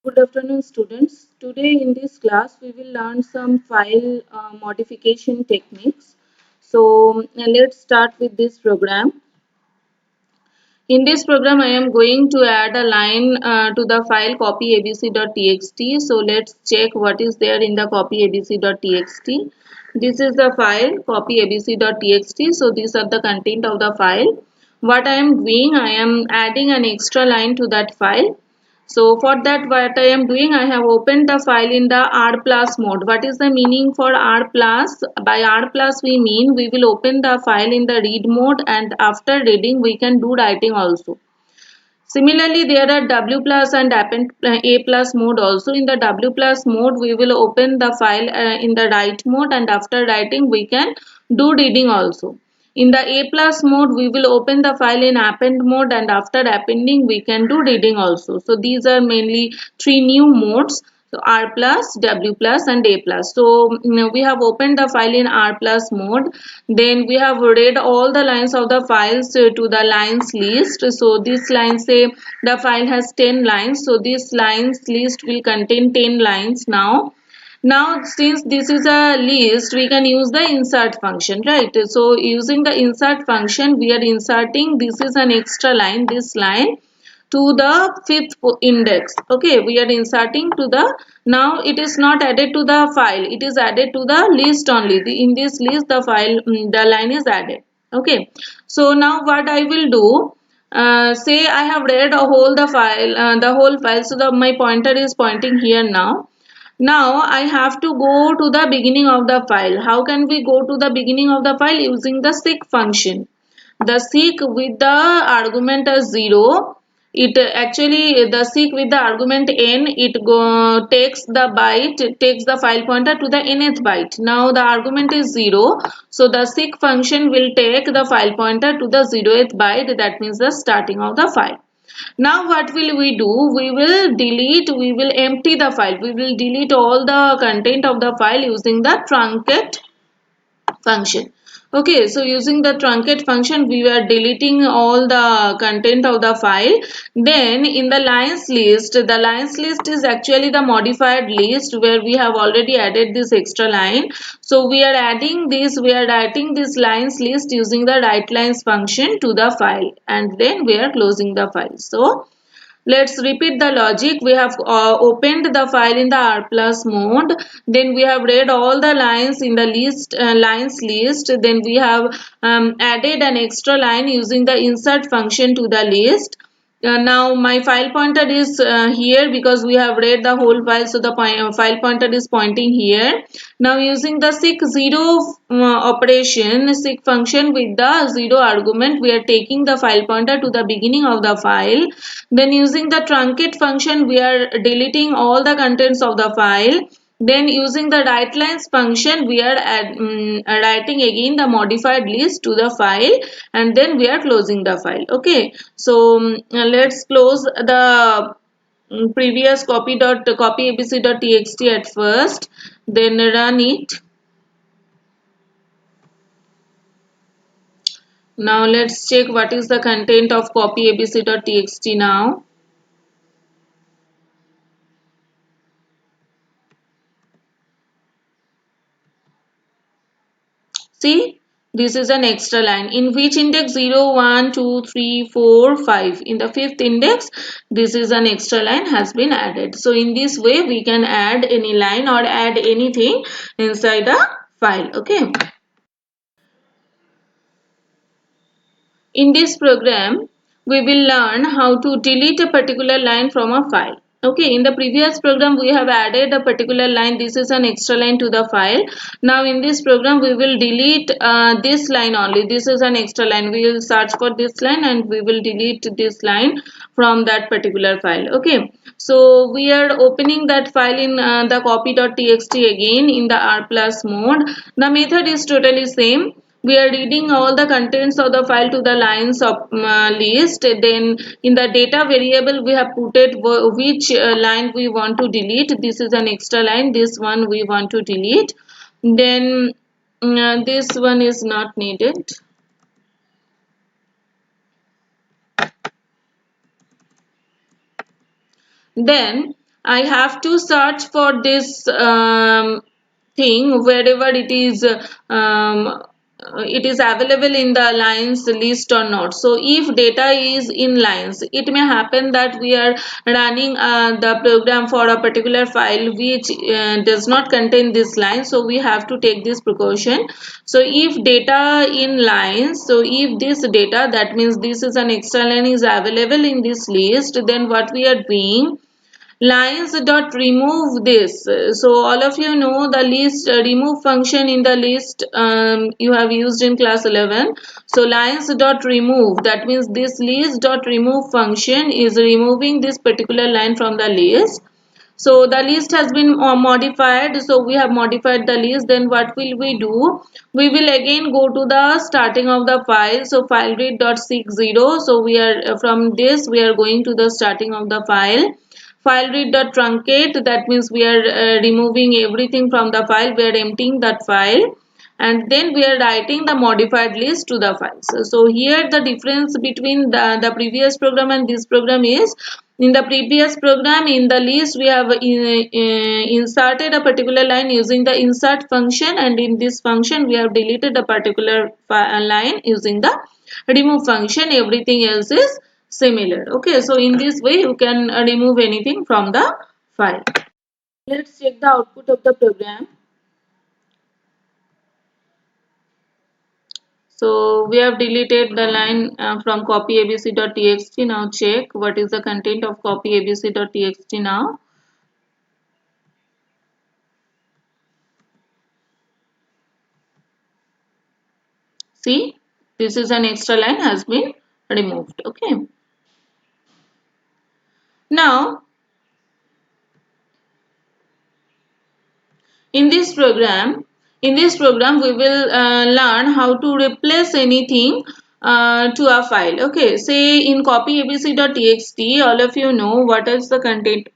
Good afternoon, students. Today in this class, we will learn some file modification techniques. Let's start with this program. In this program, I am going to add a line to the file copy abc.txt. So let's check what is there in the copy abc.txt. This is the file copy abc.txt. So these are the content of the file. What I am doing, I am adding an extra line to that file. So for that, what I am doing, I have opened the file in the R plus mode. What is the meaning for R plus? By R plus we mean we will open the file in the read mode, and after reading we can do writing also. Similarly, there are W plus and A plus mode also. In the W plus mode, we will open the file in the write mode, and after writing we can do reading also. In the A plus mode, we will open the file in append mode, and after appending we can do reading also. So these are mainly three new modes. So R plus, W plus and A plus. So we have opened the file in R plus mode. Then we have read all the lines of the files to the lines list. So this line say the file has 10 lines. So this lines list will contain 10 lines now. Now since this is a list, we can use the insert function, right? So using the insert function, we are inserting, this is an extra line, this line to the fifth index. Okay, we are inserting to the, now it is not added to the file, it is added to the list only. In this list the file, the line is added. Okay, so now what I will do, say I have read a whole the file, the whole file. So my pointer is pointing here now. Now I have to go to the beginning of the file. How can we go to the beginning of the file? Using the seek function. The seek with the argument as 0, it actually, the seek with the argument n, it takes the byte, takes the file pointer to the nth byte. Now the argument is 0, so the seek function will take the file pointer to the 0th byte, that means the starting of the file. Now what will we do? We will delete, we will empty the file, we will delete all the content of the file using the truncate function. Okay, so using the truncate function, we were deleting all the content of the file. Then in the lines list, the lines list is actually the modified list where we have already added this extra line. So we are adding this, we are writing this lines list using the write lines function to the file, and then we are closing the file. So let's repeat the logic. We have opened the file in the R plus mode. Then we have read all the lines in the list, lines list. Then we have added an extra line using the insert function to the list. Now my file pointer is here because we have read the whole file, so the file pointer is pointing here. Now using the seek 0 operation, seek function with the 0 argument, we are taking the file pointer to the beginning of the file. Then using the truncate function, we are deleting all the contents of the file. Then using the write lines function, we are writing again the modified list to the file, and then we are closing the file. Okay, so let's close the previous copy abc.txt at first, then run it. Now let's check what is the content of copy abc.txt now. See, this is an extra line. In which index? 0, 1, 2, 3, 4, 5. In the fifth index, this is an extra line has been added. So in this way, we can add any line or add anything inside a file. Okay. In this program, we will learn how to delete a particular line from a file. Okay, in the previous program, we have added a particular line. This is an extra line to the file. Now, in this program, we will delete this line only. This is an extra line. We will search for this line and we will delete this line from that particular file. Okay, so we are opening that file in the copy.txt again in the R plus mode. The method is totally same. We are reading all the contents of the file to the lines of list. Then in the data variable, we have put it which line we want to delete. This is an extra line, this one we want to delete. Then this one is not needed. Then I have to search for this thing wherever it is available in the lines list or not. So if data is in lines, it may happen that we are running the program for a particular file which does not contain this line, so we have to take this precaution. So if data in lines, so if this data, that means this is an extra line, is available in this list, then what we are doing, lines dot remove this. So all of you know the list remove function in the list you have used in class 11. So lines dot remove, that means this list dot remove function is removing this particular line from the list. So the list has been modified, so we have modified the list. Then what will we do, we will again go to the starting of the file. So file read dot seek 0, so we are from this we are going to the starting of the file. File read dot truncate, that means we are removing everything from the file, we are emptying that file, and then we are writing the modified list to the files. So here the difference between the previous program and this program is, in the previous program in the list we have inserted a particular line using the insert function, and in this function we have deleted a particular line using the remove function. Everything else is similar. Okay, so in this way you can remove anything from the file. Let's check the output of the program. So we have deleted the line from copy abc.txt. Now check what is the content of copy abc.txt now. See, this is an extra line has been removed. Okay. Now in this program, we will learn how to replace anything to a file. Okay, say in copy abc.txt, all of you know what is the content.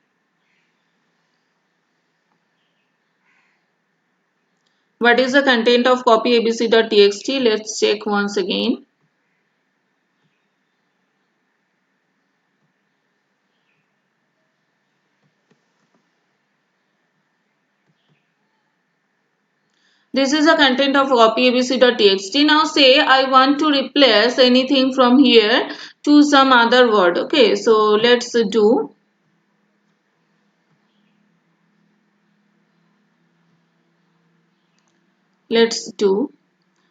What is the content of copy abc.txt? Let's check once again. This is the content of copy abc.txt. Now say I want to replace anything from here to some other word. Okay, so let's do. Let's do.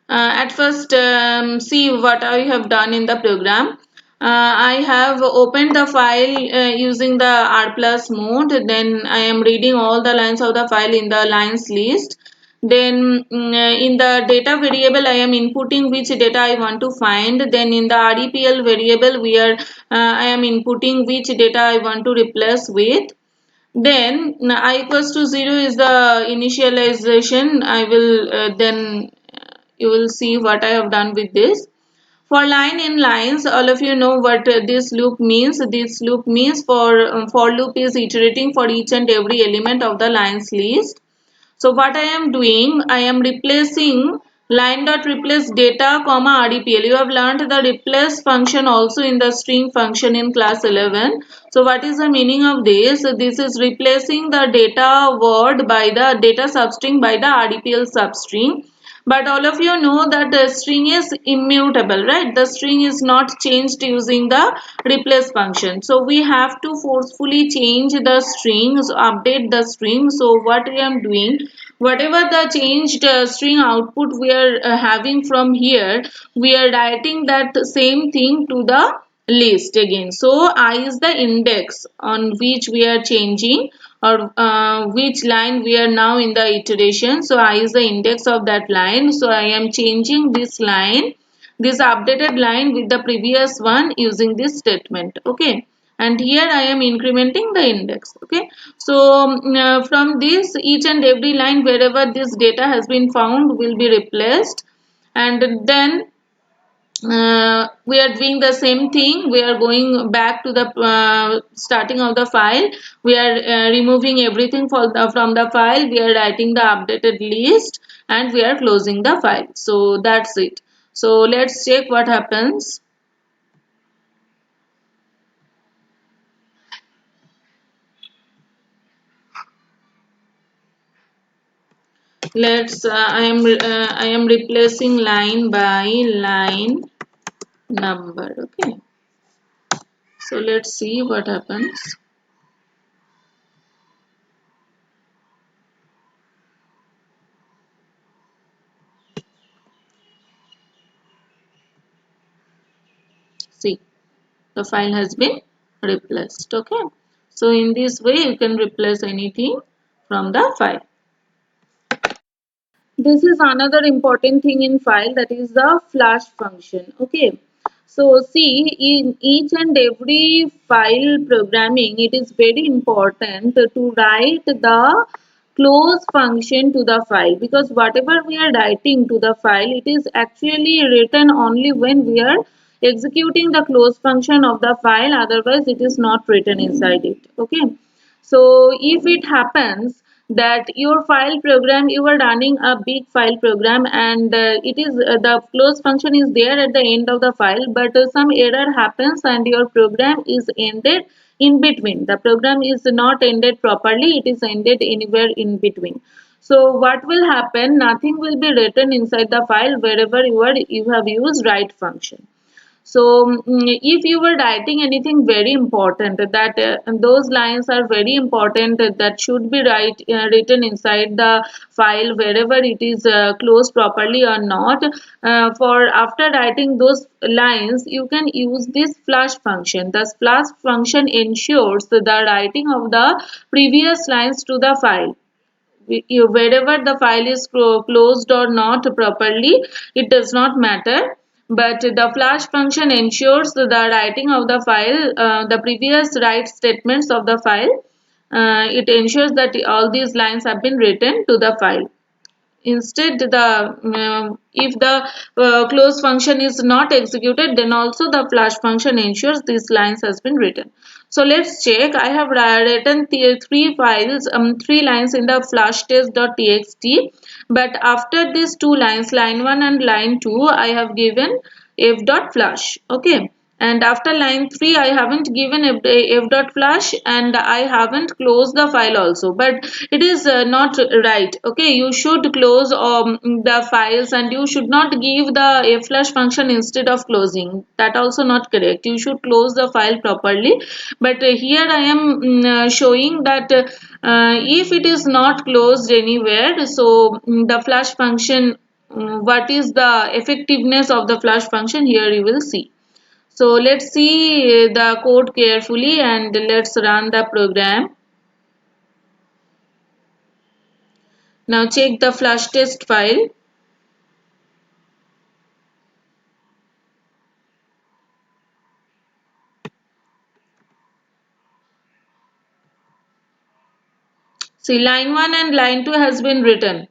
At first, see what I have done in the program. I have opened the file using the R plus mode. Then I am reading all the lines of the file in the lines list. Then in the data variable I am inputting which data I want to find. Then in the REPL variable I am inputting which data I want to replace with. Then I equals to 0 is the initialization. I will then you will see what I have done with this. For line in lines, all of you know what this loop means. This loop means for loop is iterating for each and every element of the lines list. So what I am doing, I am replacing line dot replace data comma REPL. You have learned the replace function also in the string function in class 11. So what is the meaning of this? This is replacing the data word by the data substring by the REPL substring. But all of you know that the string is immutable, right? The string is not changed using the replace function. So we have to forcefully change the strings, update the string. So what I am doing, whatever the changed string output we are having from here, we are writing that same thing to the list again. So I is the index on which we are changing, or which line we are now in the iteration. So I is the index of that line. So I am changing this line, this updated line with the previous one using this statement. Okay, and here I am incrementing the index. Okay, so from this each and every line wherever this data has been found will be replaced, and then we are doing the same thing. We are going back to the starting of the file. We are removing everything from the file. We are writing the updated list and we are closing the file. So that's it. So let's check what happens. let's I am replacing line by line number. Okay, so let's see what happens. See, the file has been replaced. Okay, so in this way you can replace anything from the file. This is another important thing in file, that is the flash function. Okay, so see, in each and every file programming it is very important to write the close function to the file, because whatever we are writing to the file, it is actually written only when we are executing the close function of the file, otherwise it is not written inside it. Okay, so if it happens that your file program, you are running a big file program, and it is the close function is there at the end of the file, but some error happens and your program is ended in between. The program is not ended properly, it is ended anywhere in between. So what will happen? Nothing will be written inside the file wherever you have used write function. So if you were writing anything very important, that those lines are very important, that should be written inside the file wherever it is closed properly or not. For after writing those lines, you can use this flash function. The flash function ensures the writing of the previous lines to the file. Wherever the file is closed or not properly, it does not matter, but the flash function ensures the writing of the file, the previous write statements of the file. It ensures that all these lines have been written to the file. Instead, if the close function is not executed, then also the flash function ensures these lines has been written. So let's check. I have written three files, three lines in the flash test.txt, but after these two lines, line 1 and line 2, I have given f.flash. Okay, and after line 3 I haven't given f.flash, and I haven't closed the file also, but it is not right. Okay, you should close the files, and you should not give the flash function instead of closing. That also not correct. You should close the file properly, but here I am showing that if it is not closed anywhere, so the flash function, what is the effectiveness of the flash function, here you will see. So let's see the code carefully and let's run the program. Now check the flash test file. See, line 1 and line 2 has been written.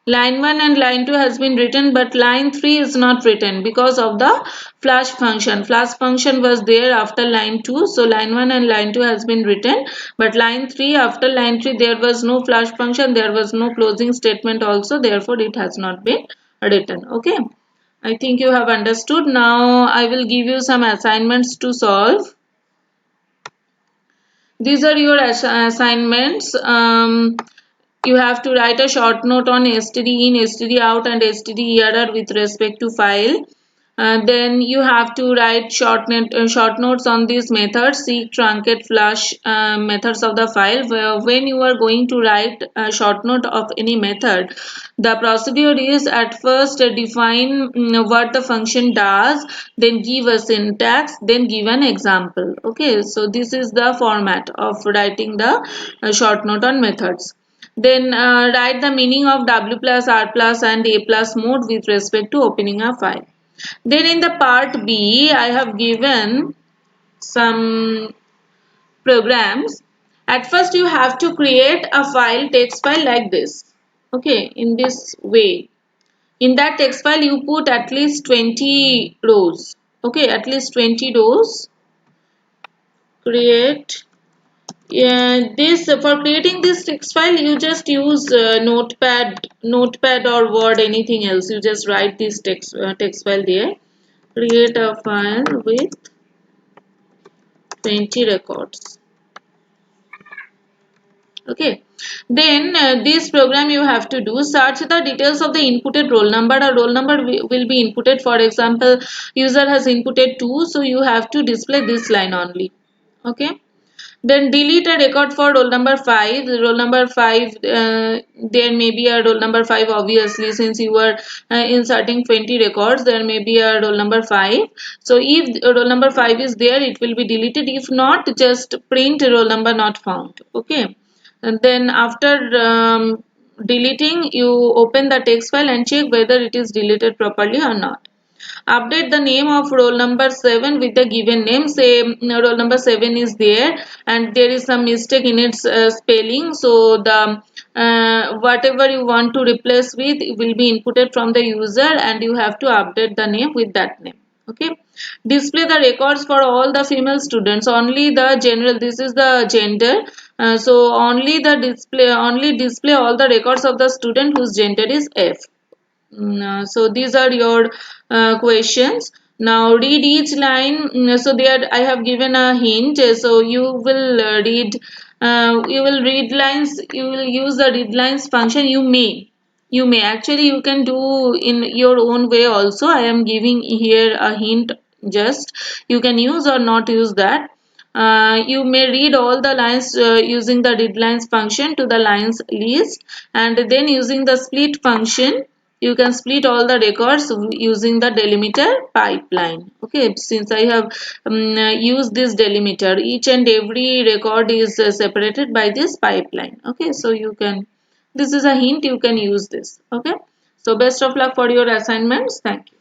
Line 1 and line 2 has been written, but line 3 is not written because of the flash function. Flash function was there after line 2, so line 1 and line 2 has been written, but line 3, after line 3 there was no flash function, there was no closing statement also, therefore it has not been written. Okay, I think you have understood. Now I will give you some assignments to solve. These are your assignments. You have to write a short note on std in, std out, and std error with respect to file. Then you have to write short notes on these methods, seek, truncate, flash methods of the file. When you are going to write a short note of any method, the procedure is at first define what the function does, then give a syntax, then give an example. Okay, so this is the format of writing the short note on methods. Then write the meaning of W plus, R plus and A plus mode with respect to opening a file. Then in the part B, I have given some programs. At first you have to create a file, text file like this. Okay, in this way. In that text file you put at least 20 rows. Okay, at least 20 rows. Create. Yeah, this for creating this text file you just use notepad or Word, anything else. You just write this text file there. Create a file with 20 records. Okay, then this program you have to do, search the details of the inputted roll number. A roll number will be inputted. For example, user has inputted 2, so you have to display this line only. Okay, then delete a record for roll number 5. Roll number 5, there may be a roll number 5, obviously, since you are inserting 20 records, there may be a roll number 5. So if roll number 5 is there, it will be deleted. If not, just print roll number not found. Okay, and then after deleting, you open the text file and check whether it is deleted properly or not. Update the name of roll number 7 with the given name. Say roll number 7 is there and there is some mistake in its spelling, so the whatever you want to replace with will be inputted from the user and you have to update the name with that name. Okay, display the records for all the female students. Only the general, this is the gender, so only display all the records of the student whose gender is F. So these are your questions. Now read each line. So there I have given a hint. So you will read lines. You will use the read lines function. You may actually, you can do in your own way also. I am giving here a hint. Just you can use or not use that. You may read all the lines using the read lines function to the lines list, and then using the split function you can split all the records using the delimiter pipeline. Okay, since I have used this delimiter, each and every record is separated by this pipeline. Okay, so you can, this is a hint, you can use this. Okay, so best of luck for your assignments. Thank you.